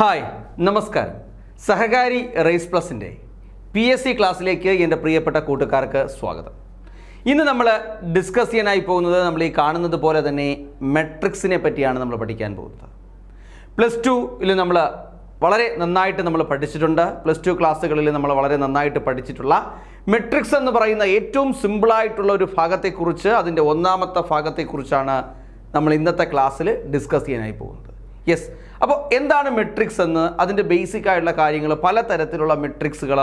Hi നമസ്കാരം. സഹകാരി raise പ്ലസിൻ്റെ PSC ക്ലാസ്സിലേക്ക് എൻ്റെ പ്രിയപ്പെട്ട കൂട്ടുകാർക്ക് സ്വാഗതം. ഇന്ന് നമ്മൾ ഡിസ്കസ് ചെയ്യാനായി പോകുന്നത് നമ്മൾ ഈ കാണുന്നത് പോലെ തന്നെ മെട്രിക്സിനെ പറ്റിയാണ് നമ്മൾ പഠിക്കാൻ പോകുന്നത്. +2 നമ്മൾ വളരെ നന്നായിട്ട് നമ്മൾ പഠിച്ചിട്ടുണ്ട്. +2 ക്ലാസ്സുകളിൽ നമ്മൾ വളരെ നന്നായിട്ട് പഠിച്ചിട്ടുള്ള മെട്രിക്സ് എന്ന് പറയുന്ന ഏറ്റവും സിമ്പിളായിട്ടുള്ള ഒരു ഭാഗത്തെക്കുറിച്ച്, അതിൻ്റെ ഒന്നാമത്തെ ഭാഗത്തെക്കുറിച്ചാണ് നമ്മൾ ഇന്നത്തെ ക്ലാസ്സിൽ ഡിസ്കസ് ചെയ്യാനായി പോകുന്നത്. യെസ്, അപ്പോൾ എന്താണ് മെട്രിക്സ് എന്ന്, അതിൻ്റെ ബേസിക് ആയിട്ടുള്ള കാര്യങ്ങൾ, പലതരത്തിലുള്ള മെട്രിക്സുകൾ,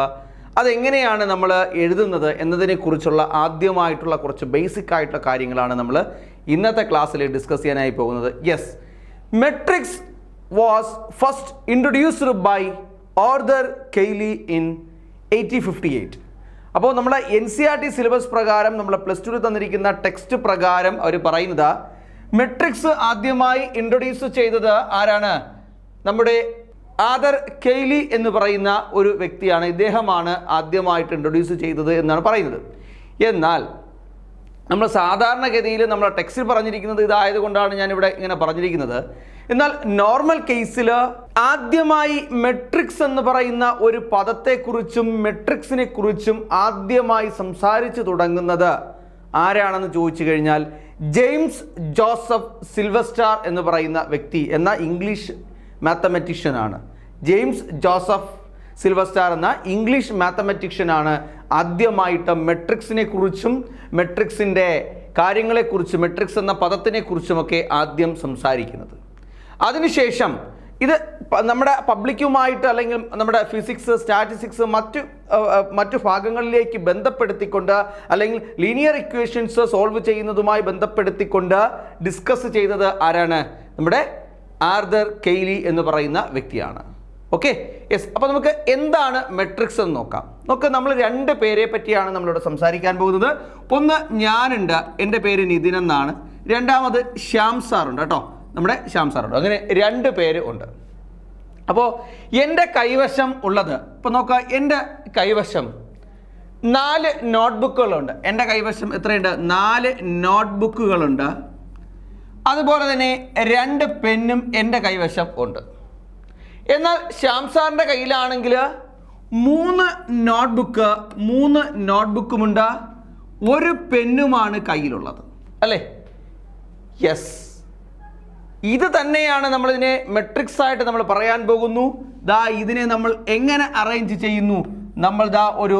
അതെങ്ങനെയാണ് നമ്മൾ എഴുതുന്നത് എന്നതിനെക്കുറിച്ചുള്ള ആദ്യമായിട്ടുള്ള കുറച്ച് ബേസിക് ആയിട്ടുള്ള കാര്യങ്ങളാണ് നമ്മൾ ഇന്നത്തെ ക്ലാസ്സിൽ ഡിസ്കസ് ചെയ്യാനായി പോകുന്നത്. Yes, matrix was first introduced by Arthur Cayley in 1858. അപ്പോൾ നമ്മുടെ NCERT സിലബസ് പ്രകാരം നമ്മൾ +2 തന്നിരിക്കുന്ന ടെക്സ്റ്റ് പ്രകാരം അവർ പറയുന്നത് മെട്രിക്സ് ആദ്യമായി ഇൻട്രൊഡ്യൂസ് ചെയ്തത് ആരാണ്? നമ്മുടെ ആർതർ കെയ്ലി എന്ന് പറയുന്ന ഒരു വ്യക്തിയാണ്. ഇദ്ദേഹമാണ് ആദ്യമായിട്ട് ഇൻട്രൊഡ്യൂസ് ചെയ്തത് എന്നാണ് പറയുന്നത്. എന്നാൽ നമ്മൾ സാധാരണഗതിയിൽ നമ്മുടെ ടെക്സ്റ്റിൽ പറഞ്ഞിരിക്കുന്നത് ഇതായതുകൊണ്ടാണ് ഞാനിവിടെ ഇങ്ങനെ പറഞ്ഞിരിക്കുന്നത്. എന്നാൽ നോർമൽ കേസിൽ ആദ്യമായി മെട്രിക്സ് എന്ന് പറയുന്ന ഒരു പദത്തെക്കുറിച്ചും മെട്രിക്സിനെ കുറിച്ചും ആദ്യമായി സംസാരിച്ചു തുടങ്ങുന്നത് ആരാണെന്ന് ചോദിച്ചു കഴിഞ്ഞാൽ ജെയിംസ് ജോസഫ് സിൽവസ്റ്റാർ എന്ന് പറയുന്ന വ്യക്തി എന്ന ഇംഗ്ലീഷ് മാത്തമാറ്റീഷ്യനാണ്. ജെയിംസ് ജോസഫ് സിൽവസ്റ്റാർ എന്ന ഇംഗ്ലീഷ് മാത്തമാറ്റീഷ്യനാണ് ആദ്യമായിട്ട് മെട്രിക്സിനെ കുറിച്ചും മെട്രിക്സിൻ്റെ കാര്യങ്ങളെക്കുറിച്ചും മെട്രിക്സ് എന്ന പദത്തിനെക്കുറിച്ചുമൊക്കെ ആദ്യം സംസാരിക്കുന്നത്. അതിനുശേഷം ഇത് നമ്മുടെ പബ്ലിക്കുമായിട്ട് അല്ലെങ്കിൽ നമ്മുടെ ഫിസിക്സ്, സ്റ്റാറ്റിസ്റ്റിക്സ് മറ്റു ഭാഗങ്ങളിലേക്ക് ബന്ധപ്പെടുത്തിക്കൊണ്ട് അല്ലെങ്കിൽ ലീനിയർ ഇക്വേഷൻസ് സോൾവ് ചെയ്യുന്നതുമായി ബന്ധപ്പെടുത്തിക്കൊണ്ട് ഡിസ്കസ് ചെയ്തത് ആരാണ്? നമ്മുടെ ആർതർ കെയ്ലി എന്ന് പറയുന്ന വ്യക്തിയാണ്. Okay, yes. അപ്പോൾ നമുക്ക് എന്താണ് മെട്രിക്സ് എന്ന് നോക്കാം. നമ്മൾ രണ്ട് പേരെ പറ്റിയാണ് നമ്മളിവിടെ സംസാരിക്കാൻ പോകുന്നത്. ഒന്ന് ഞാനുണ്ട്, എൻ്റെ പേര് നിതിൻ എന്നാണ്. രണ്ടാമത് ശ്യാം സാറുണ്ട് കേട്ടോ, നമ്മുടെ ശ്യാം സാറുണ്ട്. അങ്ങനെ രണ്ട് പേര് ഉണ്ട്. അപ്പോൾ എൻ്റെ കൈവശം ഉള്ളത്, ഇപ്പോൾ നോക്കാം, എൻ്റെ കൈവശം 4 നോട്ട്ബുക്കുകളുണ്ട്. എൻ്റെ കൈവശം എത്രയുണ്ട്? 4 നോട്ട്ബുക്കുകളുണ്ട്. അതുപോലെ തന്നെ 2 പെന്നും എൻ്റെ കൈവശം ഉണ്ട്. എന്നാൽ ശ്യാം സാറിൻ്റെ കയ്യിലാണെങ്കിൽ 3 നോട്ട്ബുക്കുമുണ്ട്, 1 പെന്നുമാണ് കയ്യിലുള്ളത്, അല്ലേ? യെസ്, ഇത് തന്നെയാണ് നമ്മളിതിനെ മെട്രിക്സ് ആയിട്ട് നമ്മൾ പറയാൻ പോകുന്നു. ഇതിനെ നമ്മൾ എങ്ങനെ അറേഞ്ച് ചെയ്യുന്നു? നമ്മൾ ഒരു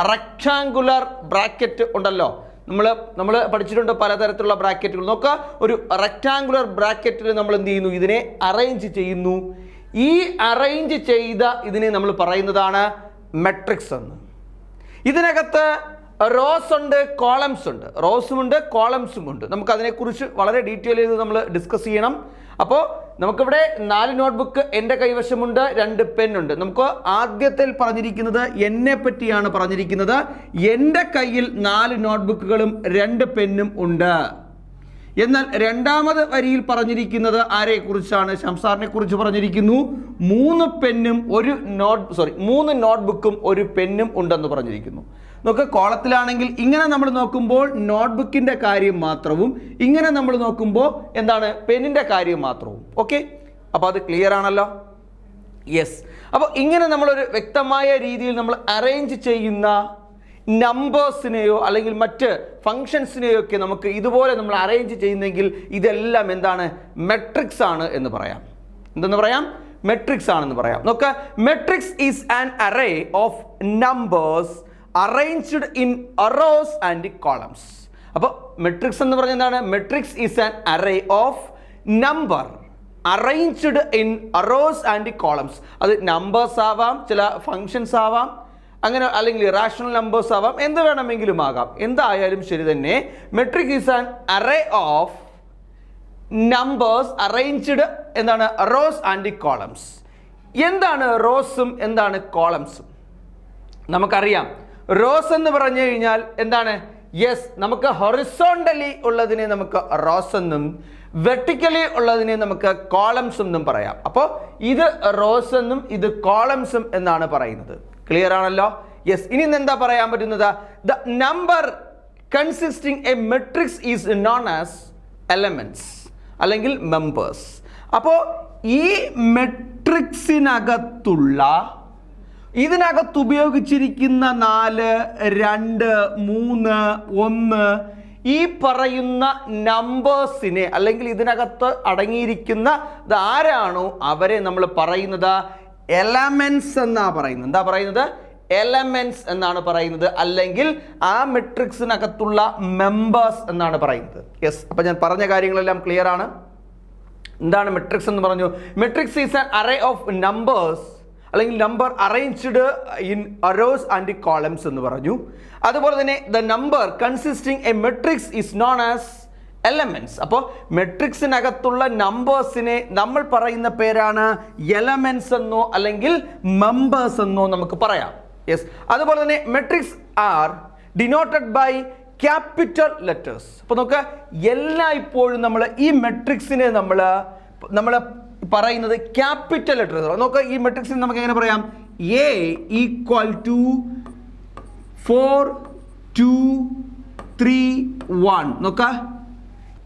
റെക്ടാങ്കുലർ ബ്രാക്കറ്റ് ഉണ്ടല്ലോ, നമ്മൾ പഠിച്ചിട്ടുണ്ട് പലതരത്തിലുള്ള ബ്രാക്കറ്റുകൾ. നോക്കുക, ഒരു റെക്ടാങ്കുലർ ബ്രാക്കറ്റിൽ നമ്മൾ എന്ത് ചെയ്യുന്നു? ഇതിനെ അറേഞ്ച് ചെയ്യുന്നു. ഈ അറേഞ്ച് ചെയ്ത ഇതിനെ നമ്മൾ പറയുന്നതാണ് മെട്രിക്സ് എന്ന്. ഇതിനകത്ത് റോസ് ഉണ്ട്, കോളംസ് ഉണ്ട്. റോസും ഉണ്ട്, കോളംസും ഉണ്ട്. നമുക്ക് അതിനെക്കുറിച്ച് വളരെ ഡീറ്റെയിൽ ചെയ്ത് നമ്മൾ ഡിസ്കസ് ചെയ്യണം. അപ്പോൾ നമുക്കിവിടെ 4 നോട്ട്ബുക്ക് എൻ്റെ കൈവശമുണ്ട്, 2 പെന്നുണ്ട്. നമുക്ക് ആദ്യത്തിൽ പറഞ്ഞിരിക്കുന്നത് എന്നെ പറ്റിയാണ് പറഞ്ഞിരിക്കുന്നത്. എൻ്റെ കയ്യിൽ 4 നോട്ട്ബുക്കുകളും 2 പെന്നും ഉണ്ട്. എന്നാൽ രണ്ടാമത് വരിയിൽ പറഞ്ഞിരിക്കുന്നത് ആരെക്കുറിച്ചാണ്? ശംസാറിനെ കുറിച്ച് പറഞ്ഞിരിക്കുന്നു. 3 നോട്ട്ബുക്കും 1 പെന്നും ഉണ്ടെന്ന് പറഞ്ഞിരിക്കുന്നു. നമുക്ക് കോളത്തിലാണെങ്കിൽ ഇങ്ങനെ നമ്മൾ നോക്കുമ്പോൾ നോട്ട്ബുക്കിൻ്റെ കാര്യം മാത്രവും, ഇങ്ങനെ നമ്മൾ നോക്കുമ്പോൾ എന്താണ്? പെന്നിൻ്റെ കാര്യം മാത്രവും. ഓക്കെ, അപ്പോൾ അത് ക്ലിയർ ആണല്ലോ? യെസ്. അപ്പോൾ ഇങ്ങനെ നമ്മളൊരു വ്യക്തമായ രീതിയിൽ നമ്മൾ അറേഞ്ച് ചെയ്യുന്ന നമ്പേഴ്സിനെയോ അല്ലെങ്കിൽ മറ്റ് ഫങ്ഷൻസിനെയോ ഒക്കെ നമുക്ക് ഇതുപോലെ നമ്മൾ അറേഞ്ച് ചെയ്യുന്നെങ്കിൽ ഇതെല്ലാം എന്താണ്? മെട്രിക്സ് ആണ് എന്ന് പറയാം. എന്തെന്ന് പറയാം? മെട്രിക്സ് ആണെന്ന് പറയാം. നോക്കുക, matrix is an array of numbers arranged in rose and columns. അപ്പോൾ മെട്രിക്സ് എന്ന് പറഞ്ഞാൽ എന്താണ്? Matrix is an array of number arranged in rose and columns. അത് നമ്പേഴ്സ് ആവാം, ചില ഫങ്ഷൻസ് ആവാം, അങ്ങനെ, അല്ലെങ്കിൽ ഇറാഷണൽ നമ്പേഴ്സ് ആവാം, എന്ത് വേണമെങ്കിലും ആകാം. എന്തായാലും ശരി തന്നെ, matrix is an array of numbers arranged എന്താണ്? Rows and columns. എന്താണ് റോസും എന്താണ് കോളംസും? നമുക്കറിയാം. റോസ് എന്ന് പറഞ്ഞു കഴിഞ്ഞാൽ എന്താണ്? യെസ്, നമുക്ക് ഹൊറിസോണ്ടലി ഉള്ളതിനെ നമുക്ക് റോസ് എന്നും വെർട്ടിക്കലി ഉള്ളതിനെ നമുക്ക് കോളംസ് എന്നും പറയാം. അപ്പോൾ ഇത് റോസ് എന്നും ഇത് കോളംസും എന്നാണ് പറയുന്നത്. ക്ലിയർ ആണല്ലോ? യെസ്. ഇനി എന്താ പറയാൻ പറ്റുന്നത്? The number consisting a matrix is known as elements അല്ലെങ്കിൽ മെമ്പേഴ്സ്. അപ്പോൾ ഈ മെട്രിക്സ് മെട്രിക്സിനകത്തുള്ള ഇതിനകത്ത് ഉപയോഗിച്ചിരിക്കുന്ന 4, 2, 3, 1 ഈ പറയുന്ന നമ്പേഴ്സിനെ അല്ലെങ്കിൽ ഇതിനകത്ത് അടങ്ങിയിരിക്കുന്ന ആരാണോ അവരെ നമ്മൾ പറയുന്നത് എലമെന്റ്സ് എന്നാ പറയുന്നത്. എന്താ പറയുന്നത്? എലമെന്റ്സ് എന്നാണ് പറയുന്നത്, അല്ലെങ്കിൽ ആ മെട്രിക്സിനകത്തുള്ള മെമ്പേഴ്സ് എന്നാണ് പറയുന്നത്. യെസ്, അപ്പൊ ഞാൻ പറഞ്ഞ കാര്യങ്ങളെല്ലാം ക്ലിയർ ആണ്. എന്താണ് മെട്രിക്സ് എന്ന് പറഞ്ഞു? Matrix is an array of numbers അല്ലെങ്കിൽ number arranged in rows and columns എന്ന് പറഞ്ഞു. അതുപോലെ തന്നെ the number consisting a matrix is known as elements. അപ്പോൾ മെട്രിക്സിനകത്തുള്ള നമ്പേഴ്സിനെ നമ്മൾ പറയുന്ന പേരാണ് എലമെന്റ്സ് എന്നോ അല്ലെങ്കിൽ മെമ്പേഴ്സ് എന്നോ നമുക്ക് പറയാം. യെസ്, അതുപോലെ തന്നെ matrix are denoted by capital letters. അപ്പോൾ നോക്കുക, എല്ലായ്പ്പോഴും നമ്മൾ ഈ മെട്രിക്സിനെ നമ്മൾ പറയുന്നത് ക്യാപിറ്റൽ ലെറ്റേഴ്സ്. നോക്കുക, ഈ മെട്രിക്സിന് നമുക്ക് എങ്ങനെ പറയാം? A equal to 4, 2, 3, 1. നോക്കുക,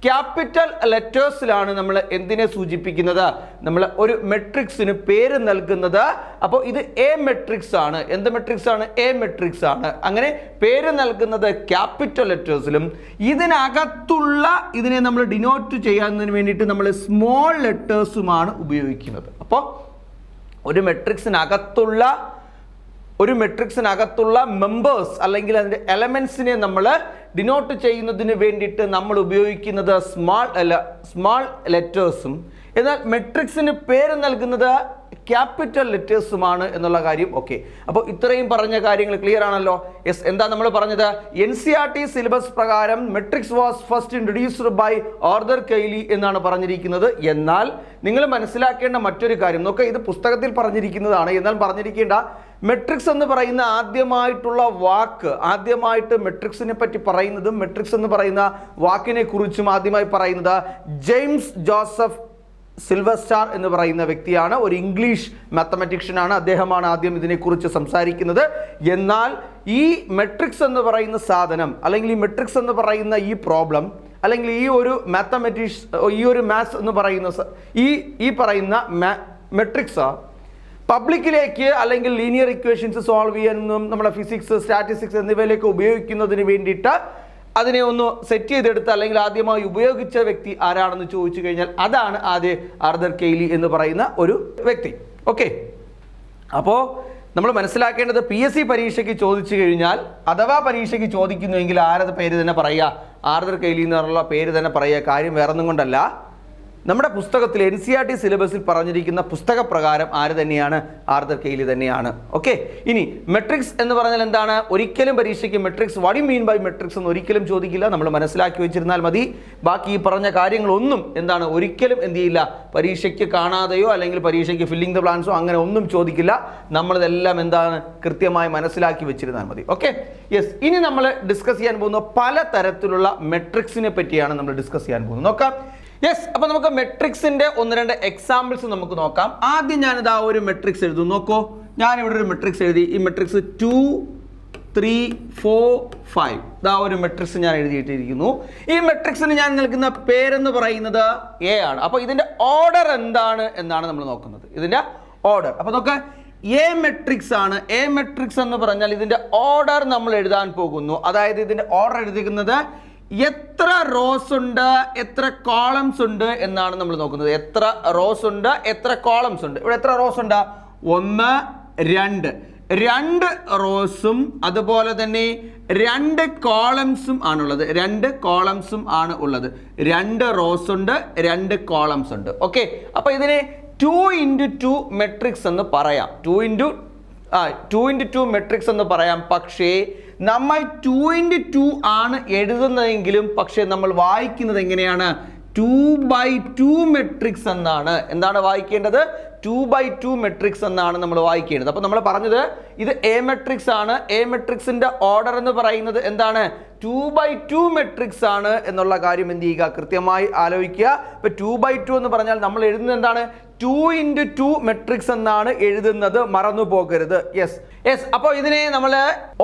ക്യാപിറ്റൽ ലെറ്റേഴ്സിലാണ് നമ്മൾ എന്തിനെ സൂചിപ്പിക്കുന്നത്? നമ്മൾ ഒരു മെട്രിക്സിന് പേര് നൽകുന്നത്. അപ്പോൾ ഇത് എ മെട്രിക്സ് ആണ്. എന്ത് മെട്രിക്സ് ആണ്? എ മെട്രിക്സ് ആണ്. അങ്ങനെ പേര് നൽകുന്നത് ക്യാപിറ്റൽ ലെറ്റേഴ്സിലും ഇതിനകത്തുള്ള ഇതിനെ നമ്മൾ ഡിനോട്ട് ചെയ്യുന്നതിന് വേണ്ടിയിട്ട് നമ്മൾ സ്മോൾ ലെറ്റേഴ്സുമാണ് ഉപയോഗിക്കുന്നത്. അപ്പോൾ ഒരു മെട്രിക്സിനകത്തുള്ള മെമ്പേഴ്സ് അല്ലെങ്കിൽ അതിൻ്റെ എലമെന്റ്സിനെ നമ്മൾ ഡിനോട്ട് ചെയ്യുന്നതിന് വേണ്ടിയിട്ട് നമ്മൾ ഉപയോഗിക്കുന്നത് സ്മാൾ ലെറ്റേഴ്സും, എന്നാൽ മെട്രിക്സിന് പേര് നൽകുന്നത് ക്യാപിറ്റൽ ലെറ്റേഴ്സുമാണ് എന്നുള്ള കാര്യം. ഓക്കെ, അപ്പോൾ ഇത്രയും പറഞ്ഞ കാര്യങ്ങൾ ക്ലിയർ ആണല്ലോ. യെസ്, എന്താ നമ്മൾ പറഞ്ഞത്? NCERT സിലബസ് പ്രകാരം matrix was first introduced by Arthur Cayley എന്നാണ് പറഞ്ഞിരിക്കുന്നത്. എന്നാൽ നിങ്ങൾ മനസ്സിലാക്കേണ്ട മറ്റൊരു കാര്യം നോക്കുക, ഇത് പുസ്തകത്തിൽ പറഞ്ഞിരിക്കുന്നതാണ്. എന്നാൽ പറഞ്ഞിരിക്കേണ്ട മെട്രിക്സ് എന്ന് പറയുന്ന ആദ്യമായിട്ട് മെട്രിക്സിനെ പറ്റി പറയുന്നതും മെട്രിക്സ് എന്ന് പറയുന്ന വാക്കിനെ കുറിച്ചും ആദ്യമായി പറയുന്നത് ജെയിംസ് ജോസഫ് സിൽവർസ്റ്റാർ എന്ന് പറയുന്ന വ്യക്തിയാണ്. ഒരു ഇംഗ്ലീഷ് മാത്തമാറ്റീഷ്യനാണ്. അദ്ദേഹമാണ് ആദ്യം ഇതിനെക്കുറിച്ച് സംസാരിക്കുന്നത്. എന്നാൽ ഈ മെട്രിക്സ് എന്ന് പറയുന്ന സാധനം അല്ലെങ്കിൽ ഈ മെട്രിക്സ് എന്ന് പറയുന്ന ഈ പ്രോബ്ലം അല്ലെങ്കിൽ ഈ ഒരു മാത്സ് എന്ന് പറയുന്ന ഈ പറയുന്ന മെട്രിക്സ് പബ്ലിക്കിലേക്ക് അല്ലെങ്കിൽ ലീനിയർ ഇക്വേഷൻസ് സോൾവ് ചെയ്യാനും നമ്മുടെ ഫിസിക്സ്, സ്റ്റാറ്റിസ്റ്റിക്സ് എന്നിവയിലേക്ക് ഉപയോഗിക്കുന്നതിന് വേണ്ടിയിട്ട് അതിനെ ഒന്ന് സെറ്റ് ചെയ്തെടുത്ത് അല്ലെങ്കിൽ ആദ്യമായി ഉപയോഗിച്ച വ്യക്തി ആരാണെന്ന് ചോദിച്ചു കഴിഞ്ഞാൽ അതാണ് ആർതർ കെയ്ലി എന്ന് പറയുന്ന ഒരു വ്യക്തി. ഓക്കെ, അപ്പോൾ നമ്മൾ മനസ്സിലാക്കേണ്ടത് PSC പരീക്ഷയ്ക്ക് ചോദിച്ചു കഴിഞ്ഞാൽ അഥവാ പരീക്ഷയ്ക്ക് ചോദിക്കുന്നുവെങ്കിൽ ആരുടെ പേര് തന്നെ പറയുക? ആർതർ കെയ്ലി എന്നുള്ള പേര് തന്നെ പറയുക. കാര്യം വേറൊന്നും കൊണ്ടല്ല, നമ്മുടെ പുസ്തകത്തിൽ NCERT സിലബസിൽ പറഞ്ഞിരിക്കുന്ന പുസ്തകപ്രകാരം ആര് തന്നെയാണ്? ആർതർ കെയ്ലി തന്നെയാണ്. ഓക്കെ, ഇനി മെട്രിക്സ് എന്ന് പറഞ്ഞാൽ എന്താണ്? ഒരിക്കലും പരീക്ഷയ്ക്ക് matrix what you mean by matrix എന്ന് ഒരിക്കലും ചോദിക്കില്ല. നമ്മൾ മനസ്സിലാക്കി വെച്ചിരുന്നാൽ മതി. ബാക്കി ഈ പറഞ്ഞ കാര്യങ്ങളൊന്നും എന്താണ് ഒരിക്കലും എന്ത് ചെയ്യില്ല, പരീക്ഷയ്ക്ക് കാണാതെയോ അല്ലെങ്കിൽ പരീക്ഷയ്ക്ക് ഫില്ലിംഗ് ദ ബ്ലാങ്ക്സോ അങ്ങനെ ഒന്നും ചോദിക്കില്ല. നമ്മളിതെല്ലാം എന്താണ് കൃത്യമായി മനസ്സിലാക്കി വെച്ചിരുന്നാൽ മതി. ഓക്കെ, യെസ്, ഇനി നമ്മൾ ഡിസ്കസ് ചെയ്യാൻ പോകുന്ന പലതരത്തിലുള്ള മെട്രിക്സിനെ പറ്റിയാണ് നമ്മൾ ഡിസ്കസ് ചെയ്യാൻ പോകുന്നത്. നോക്കാം. യെസ്, അപ്പോൾ നമുക്ക് മെട്രിക്സിന്റെ 1-2 എക്സാമ്പിൾസ് നമുക്ക് നോക്കാം. ആദ്യം ഞാനിതാ ഒരു മെട്രിക്സ് എഴുതും. നോക്കൂ, ഞാനിവിടെ ഒരു മെട്രിക്സ് എഴുതി. ഈ മെട്രിക്സ് 2, 3, 4, 5 ഇതാ ഒരു മെട്രിക്സ് ഞാൻ എഴുതിയിട്ടിരിക്കുന്നു. ഈ മെട്രിക്സിന് ഞാൻ നൽകുന്ന പേരെന്ന് പറയുന്നത് A ആണ്. അപ്പോൾ ഇതിന്റെ ഓർഡർ എന്താണ് എന്നാണ് നമ്മൾ നോക്കുന്നത്. ഇതിന്റെ ഓർഡർ അപ്പോൾ നോക്കാം, എ മെട്രിക്സ് ആണ്. എ മെട്രിക്സ് എന്ന് പറഞ്ഞാൽ ഇതിന്റെ ഓർഡർ നമ്മൾ എഴുതാൻ പോകുന്നു. അതായത് ഇതിന്റെ ഓർഡർ എഴുതിക്കുന്നത് എത്ര റോസ് ഉണ്ട്, എത്ര കോളംസ് ഉണ്ട് എന്നാണ് നമ്മൾ നോക്കുന്നത്. എത്ര റോസ് ഉണ്ട്, എത്ര കോളംസ് ഉണ്ട്. ഇവിടെ എത്ര റോസ് ഉണ്ട്? 1, 2 റോസും അതുപോലെ തന്നെ 2 കോളംസും ആണുള്ളത്. 2 കോളംസും ആണ് ഉള്ളത്. 2 റോസ് ഉണ്ട്, 2 കോളംസ് ഉണ്ട്. ഓക്കെ, അപ്പോൾ ഇതിനെ 2x2 മെട്രിക്സ് എന്ന് പറയാം. 2x2 മെട്രിക്സ് എന്ന് പറയാം. പക്ഷേ നമ്മൾ 2x2 ആണ് എഴുതുന്നതെങ്കിലും പക്ഷേ നമ്മൾ വായിക്കുന്നത് എങ്ങനെയാണ്? 2x2 മെട്രിക്സ് എന്നാണ്. എന്താണ് വായിക്കേണ്ടത്? 2x2 മെട്രിക്സ് എന്നാണ് നമ്മൾ വായിക്കേണ്ടത്. അപ്പോൾ നമ്മൾ പറഞ്ഞത് ഇത് എ മെട്രിക്സ് ആണ്. എ മെട്രിക്സിന്റെ ഓർഡർ എന്ന് പറയുന്നത് എന്താണ്? 2x2 മെട്രിക്സ് ആണ് എന്നുള്ള കാര്യം എന്ത് ചെയ്യുക? കൃത്യമായി ആലോചിക്കുക. ഇപ്പൊ 2x2 എന്ന് പറഞ്ഞാൽ നമ്മൾ എഴുതുന്നത് എന്താണ്? 2x2 മെട്രിക്സ് എന്നാണ് എഴുതുന്നത്, മറന്നു പോകരുത്. യെസ്, അപ്പോൾ ഇതിനെ നമ്മൾ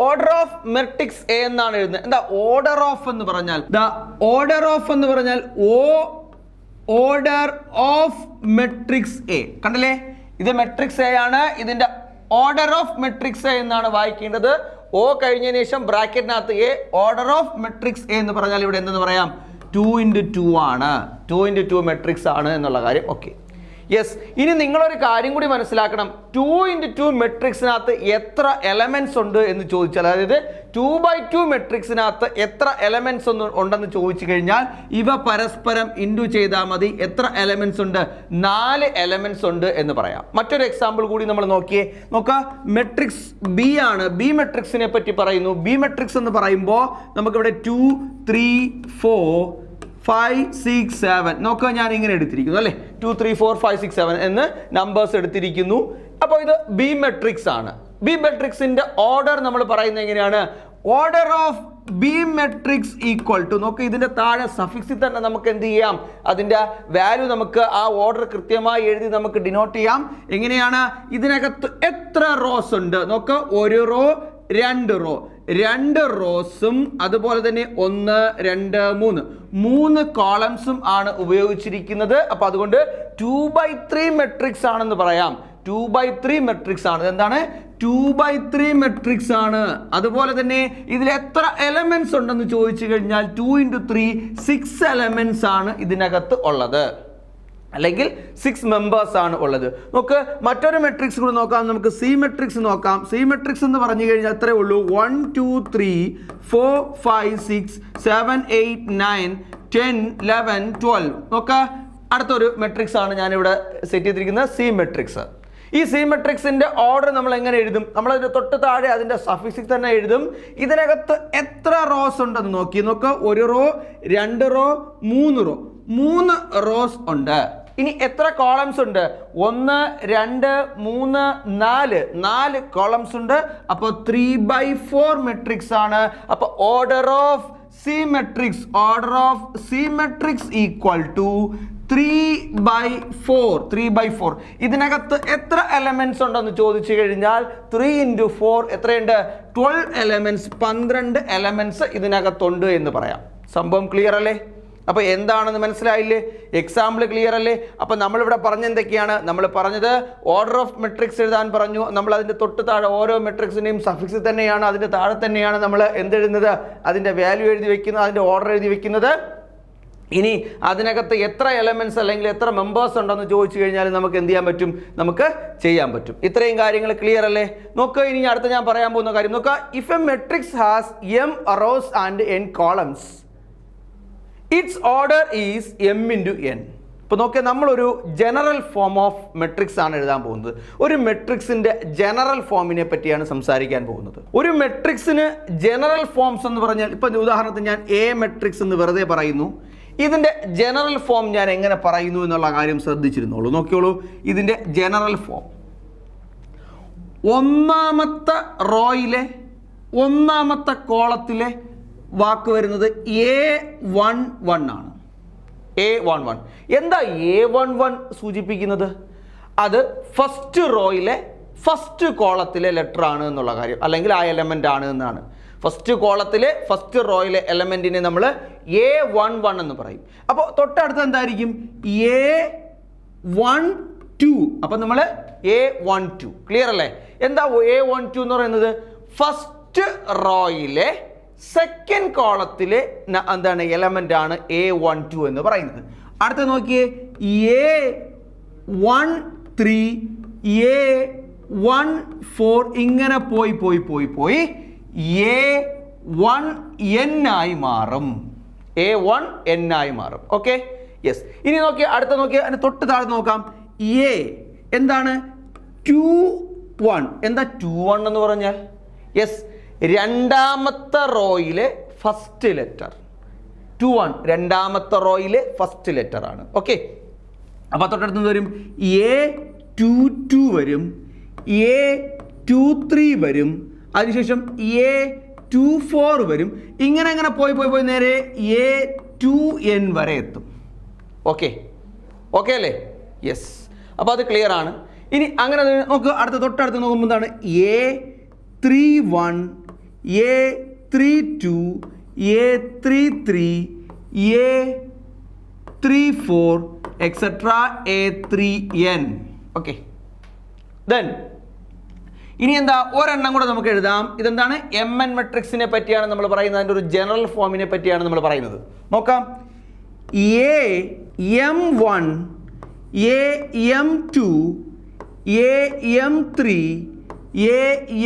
ഓർഡർ ഓഫ് മെട്രിക്സ് എ എന്നാണ് എഴുതുന്നത്. എന്താ ഓർഡർ ഓഫ് എന്ന് പറഞ്ഞാൽ? ഓർഡർ ഓഫ് എന്ന് പറഞ്ഞാൽ ഓർഡർ ഓഫ് മെട്രിക്സ് എ. കണ്ടല്ലേ, ഇത് മെട്രിക്സ് എ ആണ്. ഇതിന്റെ ഓർഡർ ഓഫ് മെട്രിക്സ് എ എന്നാണ് വായിക്കേണ്ടത്. ഓ കഴിഞ്ഞതിന് ശേഷം ബ്രാക്കറ്റിനകത്ത് A, order of matrix A എന്ന് പറഞ്ഞാൽ ഇവിടെ എന്തെന്ന് പറയാം, 2x2 ആണ്. 2x2 മെട്രിക്സ് ആണ് എന്നുള്ള കാര്യം. Okay, yes. ഇനി നിങ്ങളൊരു കാര്യം കൂടി മനസ്സിലാക്കണം. 2x2 മെട്രിക്സിനകത്ത് എത്ര എലമെന്റ്സ് ഉണ്ട് എന്ന് ചോദിച്ചാൽ, അതായത് 2x2 മെട്രിക്സിനകത്ത് എത്ര എലമെന്റ്സ് ഉണ്ടെന്ന് ചോദിച്ചു കഴിഞ്ഞാൽ ഇവ പരസ്പരം ഇൻഡു ചെയ്താൽ മതി. എത്ര എലമെന്റ്സ് ഉണ്ട്? 4 എലമെന്റ്സ് ഉണ്ട് എന്ന് പറയാം. മറ്റൊരു എക്സാമ്പിൾ കൂടി നമ്മൾ നോക്കാം. മെട്രിക്സ് ബി ആണ്. ബി മെട്രിക്സിനെ പറ്റി പറയുന്നു. ബി മെട്രിക്സ് എന്ന് പറയുമ്പോൾ നമുക്കിവിടെ 2 3 4 5 6 7 നോക്കുക, ഞാൻ ഇങ്ങനെ എടുത്തിരിക്കുന്നു അല്ലേ, 2 3 4 5 6 7 എന്ന് നമ്പേഴ്സ് എടുത്തിരിക്കുന്നു. അപ്പോൾ ഇത് ബി മെട്രിക്സ് ആണ്. ബി മെട്രിക്സിന്റെ ഓർഡർ നമ്മൾ പറയുന്നത് എങ്ങനെയാണ്? Order of B matrix equal to, നോക്ക് ഇതിന്റെ താഴെ സഫിക്സിൽ തന്നെ നമുക്ക് എന്ത് ചെയ്യാം, അതിന്റെ വാല്യൂ നമുക്ക് ആ ഓർഡർ കൃത്യമായി എഴുതി നമുക്ക് ഡിനോട്ട് ചെയ്യാം. എങ്ങനെയാണ്? ഇതിനകത്ത് എത്ര റോസ് ഉണ്ട് നോക്ക്, 1 റോ 2 റോ, 2 റോസും അതുപോലെ തന്നെ 1 2 3 കോളംസും ആണ് ഉപയോഗിച്ചിരിക്കുന്നത്. അപ്പൊ അതുകൊണ്ട് 2x3 മെട്രിക്സ് ആണെന്ന് പറയാം. 2x3 മെട്രിക്സ് ആണ്. എന്താണ്? 2x3 മെട്രിക്സ് ആണ്. അതുപോലെ തന്നെ ഇതിൽ എത്ര എലമെന്റ്സ് ഉണ്ടെന്ന് ചോദിച്ചു കഴിഞ്ഞാൽ 2 × 3 6 എലമെന്റ്സ് ആണ് ഇതിനകത്ത് ഉള്ളത്, അല്ലെങ്കിൽ 6 മെമ്പേഴ്സ് ആണ് ഉള്ളത്. നമുക്ക് മറ്റൊരു മെട്രിക്സ് കൂടി നോക്കാം. നമുക്ക് സി മെട്രിക്സ് നോക്കാം. സി മെട്രിക്സ് എന്ന് പറഞ്ഞു കഴിഞ്ഞാൽ അത്രേ ഉള്ളൂ. 1 2 3 4 5 6 7 8 9 10 11 12. നോക്കാം, അടുത്തൊരു മെട്രിക്സ് ആണ് ഞാനിവിടെ സെറ്റ് ചെയ്തിരിക്കുന്നത്, സി മെട്രിക്സ്. ഈ സി മെട്രിക്സിന്റെ ഓർഡർ നമ്മൾ എങ്ങനെ എഴുതും? നമ്മൾ അതിന്റെ തൊട്ട് താഴെ അതിന്റെ സഫിക്സിൽ തന്നെ എഴുതും. ഇതിനകത്ത് എത്ര റോസ് ഉണ്ടെന്ന് നോക്ക്. 1 റോ 2 റോ 3 റോ, 3 റോസ് ഉണ്ട്. ഇനി എത്ര കോളംസ് ഉണ്ട്? 1 2 3 4 കോളംസ് ഉണ്ട്. അപ്പോൾ 3/4 മെട്രിക്സ് ആണ്. അപ്പോൾ order of C matrix equal to 3/4. ഇതിനകത്ത് എത്ര എലമെന്റ്സ് ഉണ്ടെന്ന് ചോദിച്ചു കഴിഞ്ഞാൽ 3 × 4 എത്രയുണ്ട്? 12 എലമെന്റ്സ്, 12 എലമെന്റ്സ് ഇതിനകത്തുണ്ട് എന്ന് പറയാം. സംഭവം ക്ലിയർ അല്ലേ? അപ്പോൾ എന്താണെന്ന് മനസ്സിലായില്ലേ? എക്സാമ്പിൾ ക്ലിയർ അല്ലേ? അപ്പോൾ നമ്മളിവിടെ പറഞ്ഞ എന്തൊക്കെയാണ്? നമ്മൾ പറഞ്ഞത് ഓർഡർ ഓഫ് മെട്രിക്സ് എഴുതാൻ പറഞ്ഞു. നമ്മൾ അതിൻ്റെ തൊട്ട് താഴെ ഓരോ മെട്രിക്സിൻ്റെയും സഫിക്സ് തന്നെയാണ്, അതിൻ്റെ താഴെ തന്നെയാണ് നമ്മൾ എന്തെഴുതുന്നത്, അതിൻ്റെ വാല്യൂ എഴുതി വെക്കുന്നത്, അതിൻ്റെ ഓർഡർ എഴുതി വെക്കുന്നത്. ഇനി അതിനകത്ത് എത്ര എലമെന്റ്സ് അല്ലെങ്കിൽ എത്ര മെമ്പേഴ്സ് ഉണ്ടെന്ന് ചോദിച്ചു കഴിഞ്ഞാൽ നമുക്ക് എന്ത് ചെയ്യാൻ പറ്റും? നമുക്ക് ചെയ്യാൻ പറ്റും. ഇത്രയും കാര്യങ്ങൾ ക്ലിയർ അല്ലേ? നോക്കുക, ഇനി അടുത്ത ഞാൻ പറയാൻ പോകുന്ന കാര്യം നോക്കുക. If A matrix has m rows and n columns, its order is m × n. ഇപ്പോൾ നോക്കിയാൽ നമ്മളൊരു ജനറൽ ഫോം ഓഫ് മെട്രിക്സ് ആണ് എഴുതാൻ പോകുന്നത്. ഒരു മെട്രിക്സിന്റെ ജനറൽ ഫോമിനെ പറ്റിയാണ് സംസാരിക്കാൻ പോകുന്നത്. ഒരു മെട്രിക്സിന് ജനറൽ ഫോംസ് എന്ന് പറഞ്ഞാൽ, ഇപ്പം ഉദാഹരണത്തിന് ഞാൻ എ മെട്രിക്സ് എന്ന് വെറുതെ പറയുന്നു. ഇതിന്റെ ജനറൽ ഫോം ഞാൻ എങ്ങനെ പറയുന്നു എന്നുള്ള കാര്യം ശ്രദ്ധിച്ചിരുന്നോളൂ. നോക്കിയോളൂ, ഇതിന്റെ ജനറൽ ഫോം ഒന്നാമത്തെ റോയിലെ ഒന്നാമത്തെ കോളത്തിലെ വാക്ക് വരുന്നത് A11 ആണ്. A11 എന്താ A11 സൂചിപ്പിക്കുന്നത്? അത് ഫസ്റ്റ് റോയിലെ ഫസ്റ്റ് കോളത്തിലെ ലെറ്റർ ആണ് എന്നുള്ള കാര്യം, അല്ലെങ്കിൽ ആ എലമെന്റ് ആണ് എന്നാണ്. ഫസ്റ്റ് കോളത്തിലെ ഫസ്റ്റ് റോയിലെ എലമെന്റിനെ നമ്മൾ A11 എന്ന് പറയും. അപ്പോൾ തൊട്ടടുത്ത് എന്തായിരിക്കും? A12. അപ്പം നമ്മൾ A12. ക്ലിയർ അല്ലേ? എന്താ A12 എന്ന് പറയുന്നത്? ഫസ്റ്റ് റോയിലെ സെക്കൻഡ് കോളത്തിലെ എന്താണ് എലമെന്റ് ആണ് A12 എന്ന് പറയുന്നത്. അടുത്ത നോക്കിയേ, A13 A14 ഇങ്ങനെ പോയി A1n ആയി മാറും. A1n ആയി മാറും. Okay, yes. ഇനി നോക്കിയാൽ അടുത്ത നോക്കിയാൽ അതിന് തൊട്ട് താഴെ നോക്കാം. A എന്താണ്? 21. എന്താ 21 എന്ന് പറഞ്ഞാൽ? യെസ്, രണ്ടാമത്തെ റോയിലെ ഫസ്റ്റ് ലെറ്റർ. 21 രണ്ടാമത്തെ റോയിലെ ഫസ്റ്റ് ലെറ്റർ ആണ്. ഓക്കെ, അപ്പോൾ തൊട്ടടുത്ത് വരും A22 വരും, A23 വരും, അതിനുശേഷം A24 വരും. ഇങ്ങനെ അങ്ങനെ പോയി നേരെ A2n വരെ എത്തും. ഓക്കെ അല്ലേ? യെസ്. അപ്പോൾ അത് ക്ലിയർ ആണ്. ഇനി അങ്ങനെ നോക്കുക, തൊട്ടടുത്ത് നോക്കുമ്പോൾ എന്താണ്? A31 A32 A33 A34 etcetera A3n. Okay, then ഇനി എന്താ ഒരെണ്ണം കൂടെ നമുക്ക് എഴുതാം. ഇതെന്താണ്? എം എൻ മെട്രിക്സിനെ പറ്റിയാണ് നമ്മൾ പറയുന്നത്. അതിൻ്റെ ഒരു ജനറൽ ഫോമിനെ പറ്റിയാണ് നമ്മൾ പറയുന്നത്. നോക്കാം. A M 1 A M 2 A M 3 A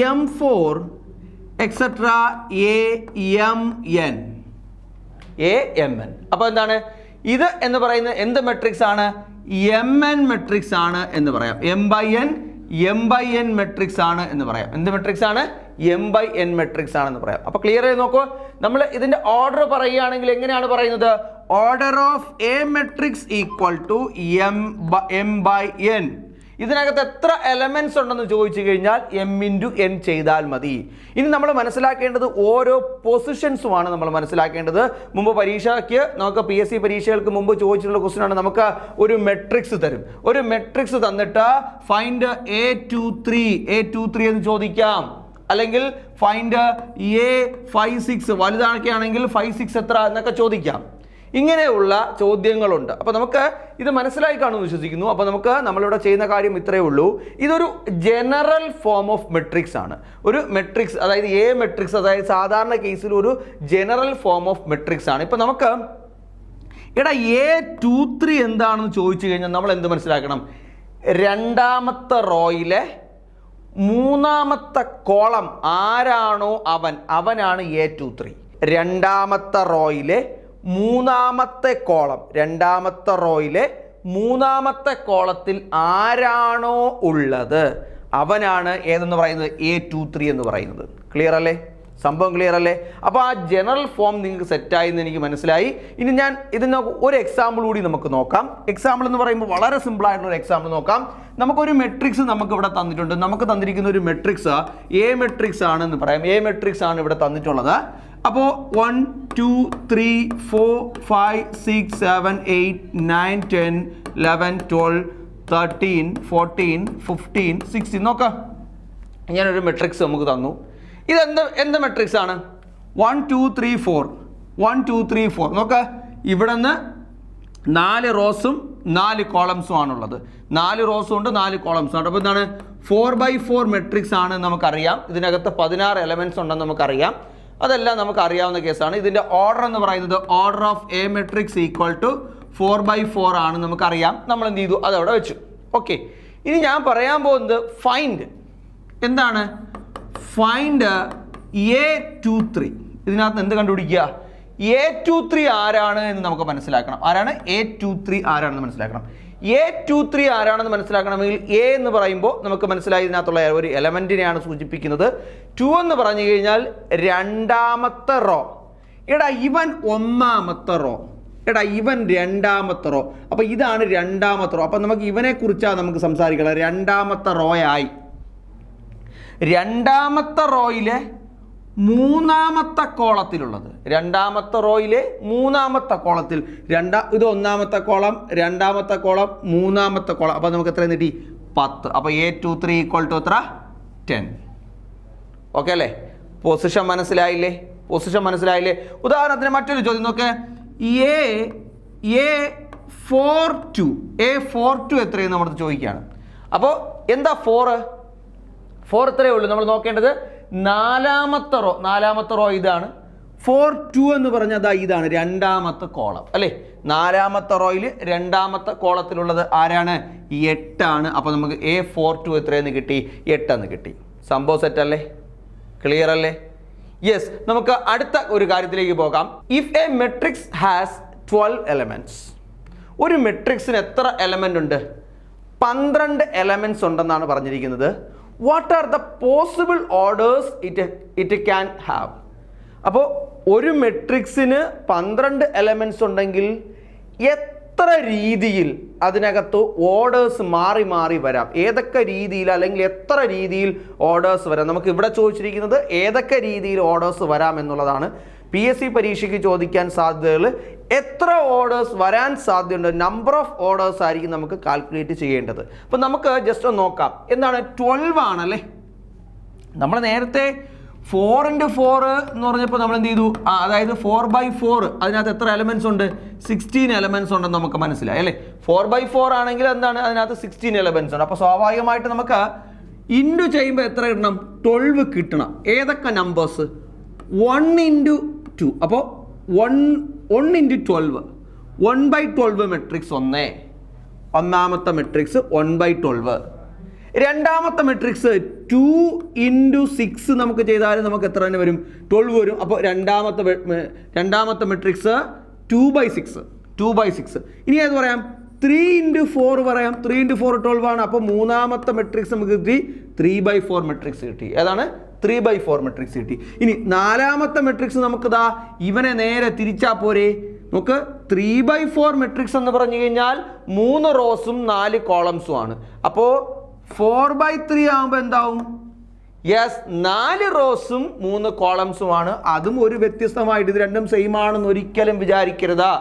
M 4 etcetera A M N A M N. അപ്പോൾ എന്താണ് ഇത് എന്ന് പറയുന്നത്? എന്ത് മെട്രിക്സ് ആണ്? എം എൻ മെട്രിക്സ് ആണ് എന്ന് പറയാം. എം ബൈ എൻ മെട്രിക്സ് ആണ് എന്ന് പറയാം. എന്ത് മെട്രിക്സ് ആണ്? എം ബൈ എൻ മെട്രിക്സ് ആണെന്ന് പറയാം. അപ്പോൾ ക്ലിയർ ആയി നോക്കൂ. നമ്മൾ ഇതിന്റെ ഓർഡർ പറയുകയാണെങ്കിൽ എങ്ങനെയാണ് പറയുന്നത്? Order of A matrix equal to M by N. ഇതിനകത്ത് എത്ര എലമെന്റ്സ് ഉണ്ടെന്ന് ചോദിച്ചു കഴിഞ്ഞാൽ എം ഇൻറ്റു എൻ ചെയ്താൽ മതി. ഇനി നമ്മൾ മനസ്സിലാക്കേണ്ടത് ഓരോ പൊസിഷൻസുമാണ് നമ്മൾ മനസ്സിലാക്കേണ്ടത്. മുമ്പ് പരീക്ഷയ്ക്ക് നമുക്ക് PSC പരീക്ഷകൾക്ക് മുമ്പ് ചോദിച്ചിട്ടുള്ള ക്വസ്റ്റ്യൻ ആണ്. നമുക്ക് ഒരു മെട്രിക്സ് തരും. ഒരു മെട്രിക്സ് തന്നിട്ട് ഫൈൻഡ് A23 എന്ന് ചോദിക്കാം. അല്ലെങ്കിൽ ഫൈൻഡ് A56 വലുതാണെങ്കിൽ 56 എത്ര എന്നൊക്കെ ചോദിക്കാം. ഇങ്ങനെയുള്ള ചോദ്യങ്ങളുണ്ട്. അപ്പോൾ നമുക്ക് ഇത് മനസ്സിലായി കാണുമെന്ന് വിശ്വസിക്കുന്നു. അപ്പോൾ നമുക്ക് നമ്മളിവിടെ ചെയ്യുന്ന കാര്യം ഇത്രയേ ഉള്ളൂ. ഇതൊരു ജനറൽ ഫോം ഓഫ് മെട്രിക്സ് ആണ്. ഒരു മെട്രിക്സ്, അതായത് എ മെട്രിക്സ്, അതായത് സാധാരണ കേസിൽ ഒരു ജനറൽ ഫോം ഓഫ് മെട്രിക്സ് ആണ്. ഇപ്പം നമുക്ക് A23 എന്താണെന്ന് ചോദിച്ചു കഴിഞ്ഞാൽ നമ്മൾ എന്ത് മനസ്സിലാക്കണം? രണ്ടാമത്തെ റോയിലെ മൂന്നാമത്തെ കോളം ആരാണോ അവനാണ് A23. രണ്ടാമത്തെ റോയിലെ മൂന്നാമത്തെ കോളം, രണ്ടാമത്തെ റോയിലെ മൂന്നാമത്തെ കോളത്തിൽ ആരാണോ ഉള്ളത് അവനാണ് ഏതെന്ന് പറയുന്നത്? A23 എന്ന് പറയുന്നത്. ക്ലിയർ അല്ലേ? സംഭവം ക്ലിയർ അല്ലേ? അപ്പോൾ ആ ജനറൽ ഫോം നിങ്ങൾക്ക് സെറ്റായി എന്ന് എനിക്ക് മനസ്സിലായി. ഇനി ഞാൻ ഇതിന് ഒരു എക്സാമ്പിൾ കൂടി നമുക്ക് നോക്കാം. എക്സാമ്പിൾ എന്ന് പറയുമ്പോൾ വളരെ സിമ്പിൾ ആയിട്ടുള്ള ഒരു എക്സാമ്പിൾ നോക്കാം. നമുക്കൊരു മെട്രിക്സ് നമുക്ക് ഇവിടെ തന്നിട്ടുണ്ട്. നമുക്ക് തന്നിരിക്കുന്ന ഒരു മെട്രിക്സ് എ മെട്രിക്സ് ആണെന്ന് പറയാം. എ മെട്രിക്സ് ആണ് ഇവിടെ തന്നിട്ടുള്ളത്. അപ്പോൾ 1 2 3 4 5 6 7 8 9 10 11 12 13 14 15 16 നോക്കാം. ഞാനൊരു മെട്രിക്സ് നമുക്ക് തന്നു. എന്ത് മെട്രിക്സ് ആണ്? 1 2 3 4 1 2 3 4 നോക്കാം. ഇവിടെ നിന്ന് 4 റോസും 4 കോളംസും ആണുള്ളത്. 4 റോസും ഉണ്ട്, 4 കോളംസും ഉണ്ട്. അപ്പോൾ എന്താണ്? 4x4 മെട്രിക്സ് ആണ് നമുക്കറിയാം. ഇതിനകത്ത് 16 എലമെന്റ്സ് ഉണ്ടെന്ന് നമുക്കറിയാം. അതെല്ലാം നമുക്ക് അറിയാവുന്ന കേസാണ്. ഇതിൻ്റെ ഓർഡർ എന്ന് പറയുന്നത് order of A matrix equal to 4x4 ആണ് നമുക്കറിയാം. നമ്മൾ എന്ത് ചെയ്തു? അതവിടെ വെച്ചു. ഓക്കെ. ഇനി ഞാൻ പറയാൻ പോകുന്നത് ഫൈൻഡ് എന്താണ്? Find A23. ഇതിനകത്ത് എന്ത് കണ്ടുപിടിക്കുക? A23 ആരാണ് എന്ന് നമുക്ക് മനസ്സിലാക്കണം. ആരാണ് A23 ആരാണെന്ന് മനസ്സിലാക്കണം. A23 ആരാണെന്ന് മനസ്സിലാക്കണമെങ്കിൽ എ എന്ന് പറയുമ്പോൾ നമുക്ക് മനസ്സിലായി ഇതിനകത്തുള്ള ഒരു എലമെന്റിനെയാണ് സൂചിപ്പിക്കുന്നത്. 2 എന്ന് പറഞ്ഞു കഴിഞ്ഞാൽ രണ്ടാമത്തെ റോ. ഇവൻ ഒന്നാമത്തെ റോ. ഇവൻ രണ്ടാമത്തെ റോ. അപ്പൊ ഇതാണ് രണ്ടാമത്തെ റോ. അപ്പൊ നമുക്ക് ഇവനെ കുറിച്ചാണ് നമുക്ക് സംസാരിക്കണം. രണ്ടാമത്തെ റോയായി. രണ്ടാമത്തെ റോയിലെ മൂന്നാമത്തെ കോളത്തിലുള്ളത്. രണ്ടാമത്തെ റോയിലെ മൂന്നാമത്തെ കോളത്തിൽ ഇത് ഒന്നാമത്തെ കോളം, രണ്ടാമത്തെ കോളം, മൂന്നാമത്തെ കോളം. അപ്പോൾ നമുക്ക് എത്ര കിട്ടി? 10. അപ്പോൾ A23 ഈക്വൽ ടു എത്ര? 10. ഓക്കെ അല്ലേ? പൊസിഷൻ മനസ്സിലായില്ലേ? ഉദാഹരണത്തിന് മറ്റൊരു ചോദ്യം നോക്കേ. A42 എത്രയെന്ന് നമ്മൾ ചോദിക്കുകയാണ്. അപ്പോൾ എന്താ 4 എത്രയേ ഉള്ളൂ. നമ്മൾ നോക്കേണ്ടത് നാലാമത്തെ റോ ഇതാണ്. 42 എന്ന് പറഞ്ഞാൽ ഇതാണ് രണ്ടാമത്തെ കോളം അല്ലേ? നാലാമത്തെ റോയിൽ രണ്ടാമത്തെ കോളത്തിലുള്ളത് ആരാണ്? 8 ആണ്. അപ്പോൾ നമുക്ക് A42 എത്രയെന്ന് കിട്ടി? 8 എന്ന് കിട്ടി. സംഭവം സെറ്റ് അല്ലേ? ക്ലിയർ അല്ലേ? യെസ്. നമുക്ക് അടുത്ത ഒരു കാര്യത്തിലേക്ക് പോകാം. If A matrix has 12 elements. ഒരു മെട്രിക്സിന് എത്ര എലമെന്റ് ഉണ്ട്? 12 എലമെന്റ്സ് ഉണ്ടെന്നാണ് പറഞ്ഞിരിക്കുന്നത്. What are the possible orders it can have? അപ്പോൾ ഒരു മെട്രിക്സിന് 12 എലമെന്റ്സ് ഉണ്ടെങ്കിൽ എത്ര രീതിയിൽ അതിനകത്ത് ഓർഡേഴ്സ് മാറി മാറി വരാം? ഏതൊക്കെ രീതിയിൽ അല്ലെങ്കിൽ എത്ര രീതിയിൽ ഓർഡേഴ്സ് വരാം? നമുക്ക് ഇവിടെ ചോദിച്ചിരിക്കുന്നത് ഏതൊക്കെ രീതിയിൽ ഓർഡേഴ്സ് വരാം എന്നുള്ളതാണ്. PSC പരീക്ഷയ്ക്ക് ചോദിക്കാൻ സാധ്യതകൾ എത്ര ഓർഡേഴ്സ് വരാൻ സാധ്യതയുണ്ട്? നമ്പർ ഓഫ് ഓർഡേഴ്സ് ആയിരിക്കും നമുക്ക് കാൽക്കുലേറ്റ് ചെയ്യേണ്ടത്. അപ്പം നമുക്ക് ജസ്റ്റ് ഒന്ന് നോക്കാം. എന്താണ് 12 ആണല്ലേ? നമ്മൾ നേരത്തെ 4 × 4 എന്ന് പറഞ്ഞപ്പോൾ നമ്മൾ എന്ത് ചെയ്തു? അതായത് 4x4 അതിനകത്ത് എത്ര എലമെന്റ്സ് ഉണ്ട്? 16 എലമെന്റ്സ് ഉണ്ടെന്ന് നമുക്ക് മനസ്സിലായി അല്ലേ? 4x4 ആണെങ്കിൽ എന്താണ്? അതിനകത്ത് 16 എലമെന്റ്സ് ഉണ്ട്. അപ്പോൾ സ്വാഭാവികമായിട്ട് നമുക്ക് ഇൻറ്റു ചെയ്യുമ്പോൾ എത്ര കിട്ടണം? 12 കിട്ടണം. ഏതൊക്കെ നമ്പേഴ്സ്? 1 ഇൻറ്റു 2. അപ്പോൾ 1 ഇൻറ്റു 12 1/12 മെട്രിക്സ് ഒന്നാമത്തെ മെട്രിക്സ് 1/12. രണ്ടാമത്തെ മെട്രിക്സ് 2 ഇൻറ്റു 6 നമുക്ക് ചെയ്താലും നമുക്ക് എത്ര തന്നെ വരും? 12 വരും. അപ്പോൾ രണ്ടാമത്തെ മെട്രിക്സ് 2/6. ഇനി ഏത് പറയാം? 3 ഇൻറ്റു 4 പറയാം. 3 ഇൻറ്റു 4 12 ആണ്. അപ്പോൾ മൂന്നാമത്തെ മെട്രിക്സ് നമുക്ക് കിട്ടി 3/4 മെട്രിക്സ് കിട്ടി. ഏതാണ്? 3/4 മെട്രിക്സ് കിട്ടി. ഇനി നാലാമത്തെ മെട്രിക്സ് നമുക്ക് ഇവനെ നേരെ തിരിച്ചാൽ പോരെ. നമുക്ക് 3/4 മെട്രിക്സ് എന്ന് പറഞ്ഞു കഴിഞ്ഞാൽ 3 റോസും 4 കോളംസും ആണ്. അപ്പോൾ 4/3 ആകുമ്പോൾ എന്താവും? യെസ്, 4 റോസും 3 കോളംസും ആണ്. അതും ഒരു വ്യത്യസ്തമായിട്ട് ഇത് രണ്ടും സെയിം ആണെന്ന് ഒരിക്കലും വിചാരിക്കരുത്.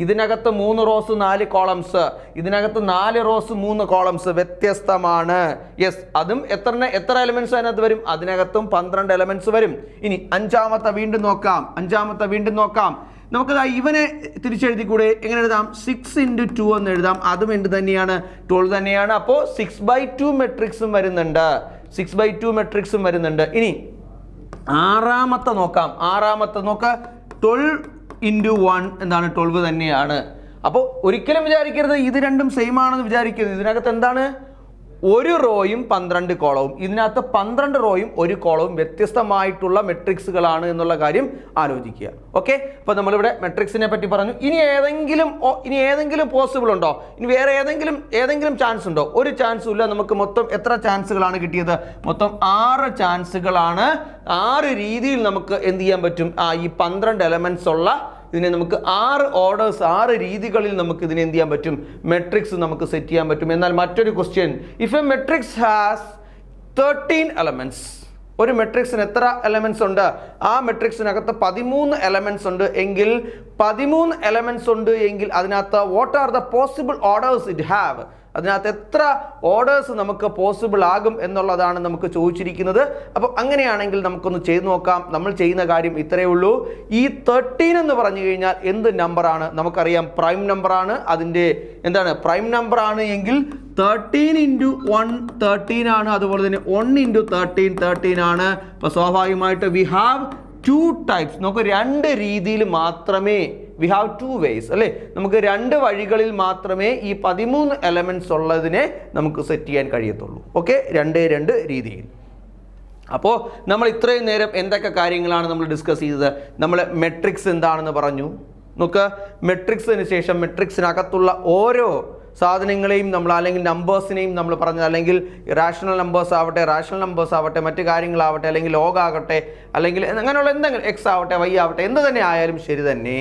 ഇതിനകത്ത് 3 റോസ് 4 കോളംസ്, ഇതിനകത്ത് 4 റോസ് 3 കോളംസ് വ്യത്യസ്തമാണ്. യെസ്, അതും എത്ര എലമെന്റ്സ് അതിനകത്ത് വരും? അതിനകത്തും 12 എലമെന്റ്സ് വരും. ഇനി അഞ്ചാമത്തെ വീണ്ടും നോക്കാം. നമുക്ക് ഇവനെ തിരിച്ചെഴുതി കൂടെ. എങ്ങനെ എഴുതാം? 6 ഇൻറ്റു 2 എന്ന് എഴുതാം. അതും എന്ത് തന്നെയാണ്? 12 തന്നെയാണ്. അപ്പോൾ 6/2 മെട്രിക്സും വരുന്നുണ്ട്. 6/2 മെട്രിക്സും വരുന്നുണ്ട്. ഇനി ആറാമത്തെ നോക്കാം. 12 ഇൻറ്റു 1 എന്താണ്? 12 തന്നെയാണ്. അപ്പോൾ ഒരിക്കലും വിചാരിക്കരുത് ഇത് രണ്ടും സെയിം ആണെന്ന് വിചാരിക്കരുത്. ഇതിനകത്ത് എന്താണ്? ഒരു റോയും 12 കോളവും. ഇതിനകത്ത് 12 റോയും 1 കോളവും വ്യത്യസ്തമായിട്ടുള്ള മെട്രിക്സുകളാണ് എന്നുള്ള കാര്യം ആലോചിക്കുക. ഓക്കെ, അപ്പോൾ നമ്മളിവിടെ മെട്രിക്സിനെ പറ്റി പറഞ്ഞു. ഇനി ഏതെങ്കിലും പോസിബിൾ ഉണ്ടോ? ഇനി വേറെ ഏതെങ്കിലും ചാൻസ് ഉണ്ടോ? ഒരു ചാൻസും ഇല്ല. നമുക്ക് മൊത്തം എത്ര ചാൻസുകളാണ് കിട്ടിയത്? മൊത്തം 6 ചാൻസുകളാണ്. 6 രീതിയിൽ നമുക്ക് എന്ത് ചെയ്യാൻ പറ്റും? ഈ 12 എലമെന്റ്സ് ഉള്ള ഇതിനെ നമുക്ക് 6 ഓർഡേഴ്സ്, 6 രീതികളിൽ നമുക്ക് ഇതിനെ എന്ത് ചെയ്യാൻ പറ്റും? മെട്രിക്സ് നമുക്ക് സെറ്റ് ചെയ്യാൻ പറ്റും. എന്നാൽ മറ്റൊരു question, if A matrix has 13 elements, ഒരു മെട്രിക്സിന് എത്ര എലമെന്റ്സ് ഉണ്ട്? ആ മെട്രിക്സിനകത്ത് 13 എലമെന്റ്സ് ഉണ്ട് എങ്കിൽ 13 എലമെന്റ്സ് ഉണ്ട് എങ്കിൽ അതിനകത്ത് what are the possible orders it have? അതിനകത്ത് എത്ര ഓർഡേഴ്സ് നമുക്ക് പോസിബിൾ ആകും എന്നുള്ളതാണ് നമുക്ക് ചോദിച്ചിരിക്കുന്നത്. അപ്പോൾ അങ്ങനെയാണെങ്കിൽ നമുക്കൊന്ന് ചെയ്തു നോക്കാം. നമ്മൾ ചെയ്യുന്ന കാര്യം ഇത്രയേ ഉള്ളൂ. ഈ 13 എന്ന് പറഞ്ഞു കഴിഞ്ഞാൽ എന്ത് നമ്പറാണ്? നമുക്കറിയാം പ്രൈം നമ്പറാണ്. അതിൻ്റെ എന്താണ്? പ്രൈം നമ്പർ ആണ് എങ്കിൽ 13 ഇൻറ്റു 1 13 ആണ്. അതുപോലെ തന്നെ 1 ഇൻറ്റു 13 ആണ്. അപ്പോൾ സ്വാഭാവികമായിട്ട് വി ഹാവ് 2 ടൈപ്സ്. നമുക്ക് 2 രീതിയിൽ മാത്രമേ വി ഹാവ് 2 വേസ് അല്ലേ? നമുക്ക് 2 വഴികളിൽ മാത്രമേ ഈ 13 എലമെന്റ്സ് ഉള്ളതിനെ നമുക്ക് സെറ്റ് ചെയ്യാൻ കഴിയത്തുള്ളൂ. ഓക്കെ, 2 രീതിയിൽ. അപ്പോൾ നമ്മൾ ഇത്രയും നേരം എന്തൊക്കെ കാര്യങ്ങളാണ് നമ്മൾ ഡിസ്കസ് ചെയ്തത്? നമ്മൾ മെട്രിക്സ് എന്താണെന്ന് പറഞ്ഞു. നമുക്ക് മെട്രിക്സിന് ശേഷം മെട്രിക്സിനകത്തുള്ള ഓരോ സാധനങ്ങളെയും നമ്മൾ അല്ലെങ്കിൽ നമ്പേഴ്സിനെയും നമ്മൾ പറഞ്ഞത്, അല്ലെങ്കിൽ റാഷണൽ നമ്പേഴ്സ് ആവട്ടെ മറ്റു കാര്യങ്ങളാവട്ടെ, അല്ലെങ്കിൽ ലോഗ് ആകട്ടെ, അല്ലെങ്കിൽ അങ്ങനെയുള്ള എന്തെങ്കിലും എക്സ് ആവട്ടെ വൈ ആവട്ടെ എന്ത് തന്നെ ആയാലും ശരി തന്നെ,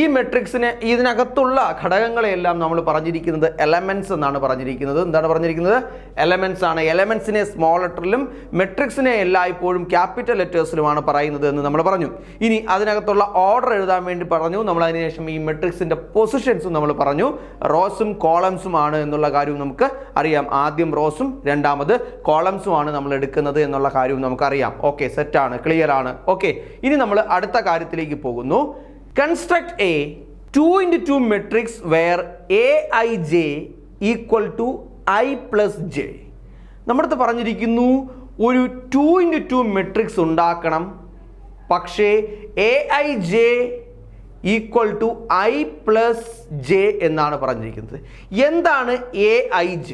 ഈ മെട്രിക്സിനെ ഇതിനകത്തുള്ള ഘടകങ്ങളെല്ലാം നമ്മൾ പറഞ്ഞിരിക്കുന്നത് എലമെന്റ്സ് എന്നാണ് പറഞ്ഞിരിക്കുന്നത്. എന്താണ് പറഞ്ഞിരിക്കുന്നത്? എലമെന്റ്സ് ആണ്. എലമെന്റ്സിനെ സ്മോൾ ലെറ്ററിലും മെട്രിക്സിനെ എല്ലായ്പ്പോഴും ക്യാപിറ്റൽ ലെറ്റേഴ്സിലുമാണ് പറയുന്നത് എന്ന് നമ്മൾ പറഞ്ഞു. ഇനി അതിനകത്തുള്ള ഓർഡർ എഴുതാൻ വേണ്ടി പറഞ്ഞു. നമ്മൾ അതിനുശേഷം ഈ മെട്രിക്സിന്റെ പൊസിഷൻസും നമ്മൾ പറഞ്ഞു. റോസും കോളംസും ആണ് എന്നുള്ള കാര്യവും നമുക്ക് അറിയാം. ആദ്യം റോസും രണ്ടാമത് കോളംസും ആണ് നമ്മൾ എടുക്കുന്നത് എന്നുള്ള കാര്യവും നമുക്കറിയാം. ഓക്കെ, സെറ്റാണ്, ക്ലിയർ ആണ്. ഓക്കെ, ഇനി നമ്മൾ അടുത്ത കാര്യത്തിലേക്ക് പോകുന്നു. Construct a 2 into 2 matrix where aij equal to I plus j. നമ്മുടെ പറഞ്ഞിരിക്കുന്നു ഒരു 2 into 2 മെട്രിക്സ് ഉണ്ടാക്കണം. പക്ഷേ aij equal to I plus j എന്നാണ് പറഞ്ഞിരിക്കുന്നത്. എന്താണ് aij?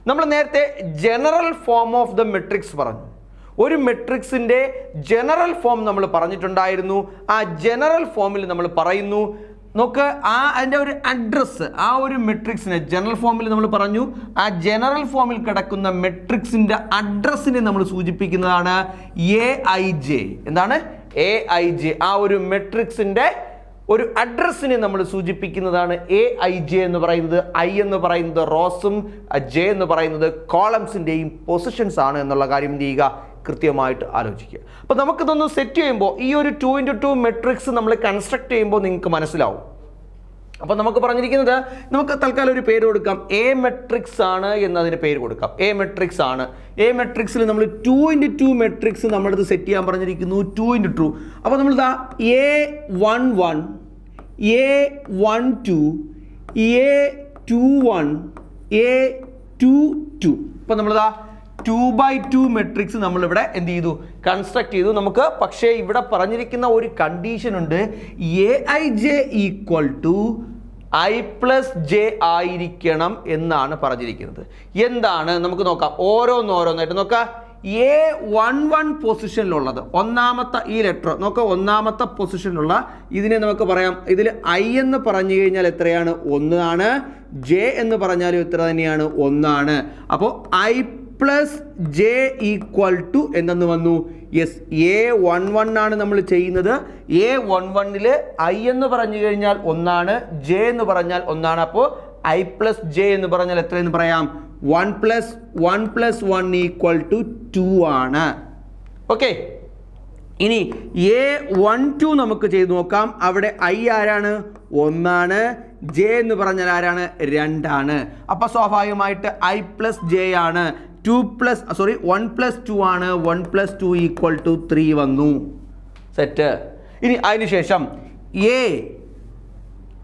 നമ്മൾ നേരത്തെ general form of the matrix പറഞ്ഞു. ഒരു മെട്രിക്സിൻ്റെ ജനറൽ ഫോം നമ്മൾ പറഞ്ഞിട്ടുണ്ടായിരുന്നു. ആ ജനറൽ ഫോമിൽ നമ്മൾ പറയുന്നു, നോക്ക് അതിൻ്റെ ഒരു അഡ്രസ്സ്, ആ ഒരു മെട്രിക്സിനെ ജനറൽ ഫോമിൽ നമ്മൾ പറഞ്ഞു. ആ ജനറൽ ഫോമിൽ കിടക്കുന്ന മെട്രിക്സിൻ്റെ അഡ്രസ്സിനെ നമ്മൾ സൂചിപ്പിക്കുന്നതാണ് aij. എന്താണ്? aij. ആ ഒരു മെട്രിക്സിൻ്റെ ഒരു അഡ്രസ്സിനെ നമ്മൾ സൂചിപ്പിക്കുന്നതാണ് aij എന്ന് പറയുന്നത്. I എന്ന് പറയുന്നത് റോസും j എന്ന് പറയുന്നത് കോളംസിൻ്റെയും പൊസിഷൻസ് ആണ് എന്നുള്ള കാര്യം എന്ത് ചെയ്യുക? കൃത്യമായിട്ട് ആലോചിക്കുക. അപ്പോൾ നമുക്കിതൊന്ന് സെറ്റ് ചെയ്യുമ്പോൾ ഈ ഒരു 2 into 2 മെട്രിക്സ് നമ്മൾ കൺസ്ട്രക്ട് ചെയ്യുമ്പോൾ നിങ്ങൾക്ക് മനസ്സിലാവും. അപ്പോൾ നമുക്ക് പറഞ്ഞിരിക്കുന്നത്, നമുക്ക് തൽക്കാലം ഒരു പേര് കൊടുക്കാം. എ മെട്രിക്സ് ആണ് എന്നതിന് പേര് കൊടുക്കാം. എ മെട്രിക്സ് ആണ്. എ മെട്രിക്സിൽ നമ്മൾ 2 into 2 മെട്രിക്സ് നമ്മുടെ അടുത്ത് സെറ്റ് ചെയ്യാൻ പറഞ്ഞിരിക്കുന്നു. 2 into 2. അപ്പോൾ നമ്മളിതാ A11 A12 A21 A22. അപ്പോൾ നമ്മളിതാ 2/2 മെട്രിക്സ് നമ്മളിവിടെ എന്ത് ചെയ്തു, കൺസ്ട്രക്ട് ചെയ്തു. നമുക്ക് പക്ഷേ ഇവിടെ പറഞ്ഞിരിക്കുന്ന ഒരു കണ്ടീഷൻ ഉണ്ട്, Aij ഈക്വൽ ടു I+j ആയിരിക്കണം എന്നാണ് പറഞ്ഞിരിക്കുന്നത്. എന്താണ് നമുക്ക് നോക്കാം, ഓരോന്നായിട്ട് നോക്കാം. A11 പൊസിഷനിലുള്ളത്, ഒന്നാമത്തെ ഈ ലെറ്റർ നോക്കുക, ഒന്നാമത്തെ പൊസിഷനിലുള്ള ഇതിനെ നമുക്ക് പറയാം, ഇതിൽ I എന്ന് പറഞ്ഞു കഴിഞ്ഞാൽ എത്രയാണ്, 1 ആണ്. J എന്ന് പറഞ്ഞാലും എത്ര തന്നെയാണ്, 1 ആണ്. അപ്പോൾ I+j ഈക്വൽ ടു എന്തെന്ന് വന്നു, യെസ് A11 ആണ് നമ്മൾ ചെയ്യുന്നത്. A11 I എന്ന് പറഞ്ഞു കഴിഞ്ഞാൽ 1 ആണ്, J എന്ന് പറഞ്ഞാൽ 1 ആണ്. അപ്പോൾ I+j എന്ന് പറഞ്ഞാൽ എത്രയെന്ന് പറയാം, 1 + 1 ഈക്വൽ ടു 2 ആണ്. ഓക്കെ, ഇനി A12 നമുക്ക് ചെയ്ത് നോക്കാം. അവിടെ I ആരാണ്, 1 ആണ്. J എന്ന് പറഞ്ഞാൽ ആരാണ്, 2 ആണ്. അപ്പോൾ സ്വാഭാവികമായിട്ട് I+j ആണ്. 1 + 2 ആണ്. 1 + 2 ഈക്വൽ ടു 3 വന്നു. സെറ്റ്. ഇനി അതിനുശേഷം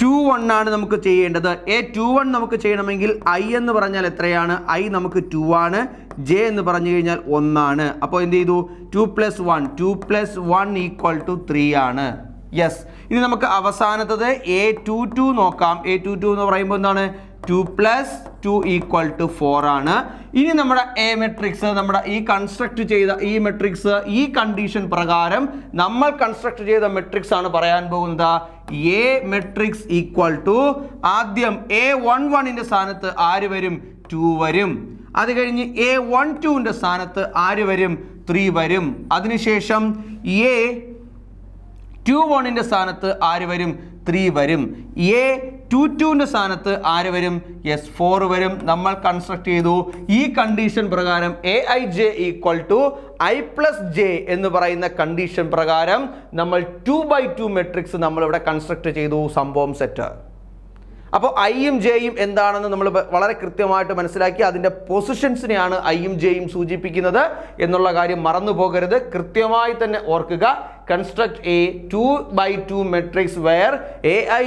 A21 ആണ് നമുക്ക് ചെയ്യേണ്ടത്. A21 നമുക്ക് ചെയ്യണമെങ്കിൽ I എന്ന് പറഞ്ഞാൽ എത്രയാണ്, I നമുക്ക് 2 ആണ്. J എന്ന് പറഞ്ഞു കഴിഞ്ഞാൽ 1 ആണ്. അപ്പോൾ എന്ത് ചെയ്തു, 2 + 1 ഈക്വൽ ടു 3 ആണ്. യെസ്. ഇനി നമുക്ക് അവസാനത്തത് A22 നോക്കാം. A22 എന്ന് പറയുമ്പോൾ എന്താണ്, 2 + 2 ഈക്വൽ ടു 4 ആണ്. ഇനി നമ്മുടെ A മെട്രിക്സ്, നമ്മുടെ ഈ കൺസ്ട്രക്ട് ചെയ്ത ഈ മെട്രിക്സ്, ഈ കണ്ടീഷൻ പ്രകാരം നമ്മൾ കൺസ്ട്രക്ട് ചെയ്ത മെട്രിക്സ് ആണ് പറയാൻ പോകുന്നത്. A മെട്രിക്സ് ഈക്വൽ ടു, ആദ്യം A11ന്റെ സ്ഥാനത്ത് ആര് വരും, 2 വരും. അത് കഴിഞ്ഞ് A12ന്റെ സ്ഥാനത്ത് ആര് വരും, 3 വരും. അതിനുശേഷം A21ന്റെ സ്ഥാനത്ത് ആര് വരും, 3 വരും. A22ന്റെ സ്ഥാനത്ത് ആര് വരും, യെസ് 4 വരും. നമ്മൾ കൺസ്ട്രക്ട് ചെയ്തു. ഈ കണ്ടീഷൻ പ്രകാരം Aij ഈക്വൽ ടു I+j എന്ന് പറയുന്ന കണ്ടീഷൻ പ്രകാരം നമ്മൾ 2/2 മെട്രിക്സ് നമ്മളിവിടെ കൺസ്ട്രക്ട് ചെയ്തു. സംഭവം സെറ്റ്. അപ്പോൾ ഐയും ജെയും എന്താണെന്ന് നമ്മൾ വളരെ കൃത്യമായിട്ട് മനസ്സിലാക്കി. അതിൻ്റെ പൊസിഷൻസിനെയാണ് ഐയും ജെയും സൂചിപ്പിക്കുന്നത് എന്നുള്ള കാര്യം മറന്നു പോകരുത്. കൃത്യമായി തന്നെ ഓർക്കുക. Construct a 2/2 matrix where Aij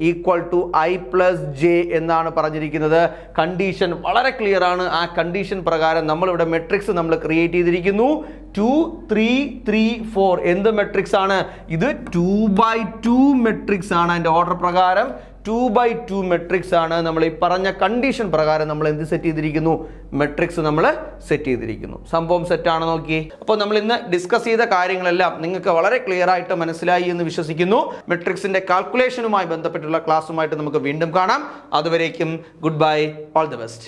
equal to I+j എന്നാണ് പറഞ്ഞിരിക്കുന്നത്. കണ്ടീഷൻ വളരെ ക്ലിയർ ആണ്. ആ കണ്ടീഷൻ പ്രകാരം നമ്മളിവിടെ മെട്രിക്സ് നമ്മൾ ക്രിയേറ്റ് ചെയ്തിരിക്കുന്നു. 2 3 3 4 എന്ത് മെട്രിക്സ് ആണ് ഇത്? 2/2 മെട്രിക്സ് ആണ്. അതിൻ്റെ ഓർഡർ പ്രകാരം 2/2 മെട്രിക്സ് ആണ്. നമ്മൾ ഈ പറഞ്ഞ കണ്ടീഷൻ പ്രകാരം നമ്മൾ എന്ത് സെറ്റ് ചെയ്തിരിക്കുന്നു? മെട്രിക്സ് നമ്മൾ സെറ്റ് ചെയ്തിരിക്കുന്നു. സംഭവം സെറ്റാണ്. നോക്കി. അപ്പോൾ നമ്മൾ ഇന്ന് ഡിസ്കസ് ചെയ്ത കാര്യങ്ങളെല്ലാം നിങ്ങൾക്ക് വളരെ ക്ലിയർ ആയിട്ട് മനസ്സിലായി എന്ന് വിശ്വസിക്കുന്നു. മെട്രിക്സിന്റെ കാൽക്കുലേഷനുമായി ബന്ധപ്പെട്ടുള്ള ക്ലാസ്സുമായിട്ട് നമുക്ക് വീണ്ടും കാണാം. അതുവരേക്കും good bye, all the best.